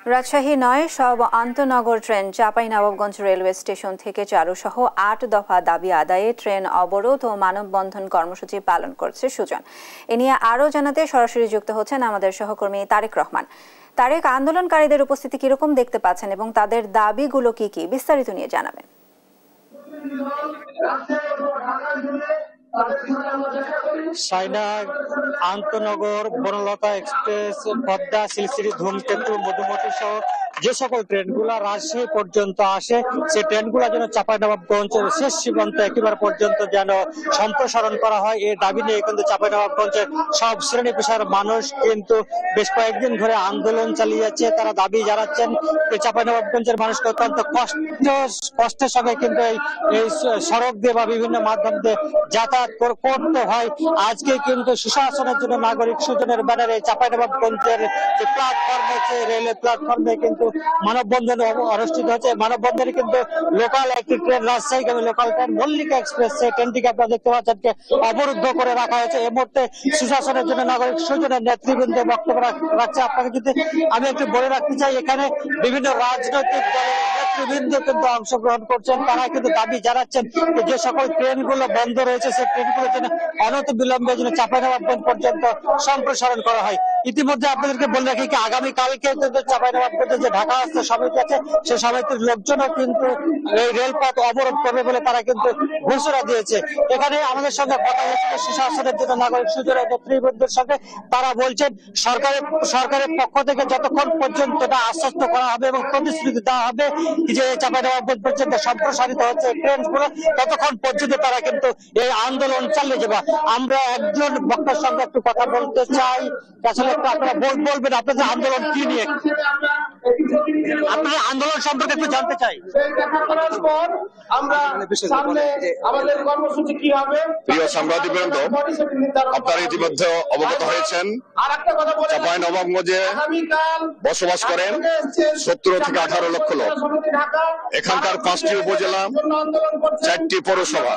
রাজশাহী ৯ সব আন্তনগর train Chapainawabganj railway station থেকে চালু সহ ৮ দফা দাবি আদায়ে ট্রেন অবরোধ ও মানববন্ধন কর্মসূচি পালন করছে সুজন। এ নিয়ে আরও জানাতে সরাসরি যুক্ত হচ্ছেন আমাদের সহকর্মী তারেক রহমান। তারেক, আন্দোলনকারীদের উপস্থিতি কিরকম দেখতে পাচ্ছেন এবং তাদের দাবিগুলো কি কি বিস্তারিত নিয়ে জানাবেন। আন্তনগর, বনলতা এক্সপ্রেস, পদ্মা, শিলচর, ধূমকেতু, মধুমতি সহ যে সকল ট্রেনগুলো রাজশাহী পর্যন্ত আসে সেই ট্রেনগুলো যেন চাঁপাইনবাবগঞ্জের শেষ সীমান্ত একেবারে পর্যন্ত যেন সম্প্রসারণ করা হয়, এই দাবি নিয়ে কিন্তু চাঁপাইনবাবগঞ্জের সব শ্রেণী পেশার মানুষ কিন্তু বেশ কয়েকদিন ধরে আন্দোলন চালিয়ে যাচ্ছে। তারা দাবি জানাচ্ছেন চাঁপাইনবাবগঞ্জের মানুষকে অত্যন্ত কষ্টের সঙ্গে কিন্তু এই সড়ক দিয়ে বা বিভিন্ন মাধ্যম দিয়ে যাতায়াত করতে হয়। আজকে কিন্তু সুশাসনের জন্য নাগরিক সুজনের ব্যানারে চাঁপাইনবাবগঞ্জের যে প্ল্যাটফর্ম আছে, রেলওয়ে প্ল্যাটফর্মে কিন্তু মানববন্ধন অনুষ্ঠিত হচ্ছে। মানববন্ধনে কিন্তু লোকাল একটি ট্রেন, রাজশাহীগামী লোকাল ট্রেন মল্লিকা এক্সপ্রেস, সেই ট্রেনটিকে আপনারা দেখতে পাচ্ছেন অবরুদ্ধ করে রাখা হয়েছে। এই মুহূর্তে সুশাসনের জন্য নাগরিক সুজনের নেতৃবৃন্দ বক্তব্য রাখছে। আপনাকে যদি আমি একটু বলে রাখতে চাই, এখানে বিভিন্ন রাজনৈতিক দলের নেতৃবৃন্দ কিন্তু অংশগ্রহণ করছেন। তারা কিন্তু দাবি জানাচ্ছেন যে সকল ট্রেনগুলো বন্ধ রয়েছে সেই ট্রেনগুলো যেন অনত বিলম্বে যেন চাঁপাইনবাবগঞ্জ পর্যন্ত সম্প্রসারণ করা হয়। ইতিমধ্যে আপনাদেরকে বলে রাখি আগামীকালকে চাঁপাইনবাবগঞ্জে যে ঢাকা আসতে সমিতি আছে সেই সমিতির লোকজনও কিন্তু এই রেলপথ অবরোধ করবে বলে তারা কিন্তু ঘোষণা দিয়েছে। এখানে আমাদের সঙ্গে কথা হচ্ছে সুশাসনের জন্য নাগরিক সুজনের নেতৃবৃন্দের সঙ্গে। তারা বলছেন সরকারের পক্ষ থেকে যতক্ষণ পর্যন্ত আশ্বস্ত করা হবে এবং প্রতিশ্রুতি দেওয়া হবে যে চাঁপাইনবাবগঞ্জ পর্যন্ত সম্প্রসারিত হচ্ছে ট্রেনগুলো, ততক্ষণ পর্যন্ত তারা কিন্তু এই আন্দোলন চালিয়ে যাবে। আমরা একজন বক্তার সঙ্গে একটু কথা বলতে চাই। আসলে আপনারা বলবেন আপনাদের আন্দোলন কি নিয়ে, আপনাদের আন্দোলন সম্পর্কে একটু জানতে চাই। প্রিয় সাংবাদিকবৃন্দ, আপনারা ইতিমধ্যে অবগত হয়েছেন চাঁপাইনবাবগঞ্জে বসবাস করেন 17 থেকে 18 লক্ষ লোক। এখানকার 5টি উপজেলা, 4টি পৌরসভা,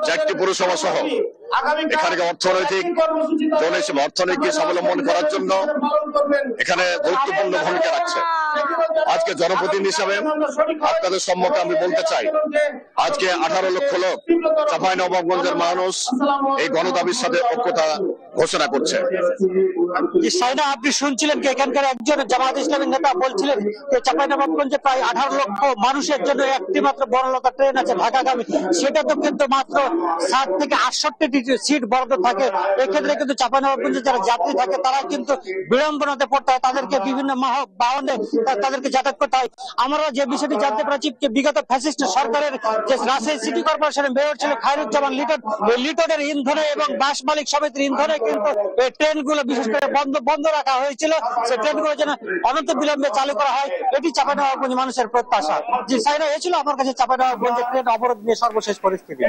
4টি পৌরসভা সহ এখানে অর্থনৈতিক স্বাবলম্বন করার জন্য এখানে গুরুত্বপূর্ণ ভূমিকা রাখছে। আজকে জনপ্রতিনিধি হিসাবে আপনাদের সম্মুখে আমি বলতে চাই, আজকে 18 লক্ষ লোক চাঁপাইনবাবগঞ্জের মানুষ এই গণদাবির সাথে ঐক্যতা ঘোষণা করছে। আপনি শুনছিলেন কি এখানকার একজন জামায়াত ইসলামী নেতা বলছিলেন যে চাঁপাইনবাবগঞ্জে প্রায় 18 লক্ষ মানুষের জন্য একটি মাত্র বনলতা ট্রেন আছে ঢাকাগামী, সেটা তো কিন্তু মাত্র 60 থেকে 68টি সিট বরাদ্দ থাকে। এক্ষেত্রে কিন্তু চাঁপাইনবাবগঞ্জে যারা যাত্রী থাকে তারা কিন্তু বিড়ম্বনাতে পড়তে হয়, তাদেরকে বিভিন্ন বাহনে তাদেরকে যাতায়াত করতে হয়। আমরা যে বিষয়টি জানতে পারছি যে বিগত ফ্যাসিস্ট সরকারের যে রাজশাহী সিটি কর্পোরেশনের মেয়র ছিল খায়রুজ্জামান লিটন, ওই লিটনের ইন্ধনে এবং বাস মালিক সমিতির ইন্ধনে কিন্তু এই ট্রেনগুলো বিশেষ করে বন্ধ রাখা হয়েছিল। সেই ট্রেনগুলো যেন অনন্ত বিলম্বে চালু করা হয়, এটি চাঁপাইনবাবগঞ্জ মানুষের প্রত্যাশা। জি সাইনা, এ ছিল আমার কাছে চাঁপাইনবাবগঞ্জের ট্রেন অবরোধ নিয়ে সর্বশেষ পরিস্থিতি।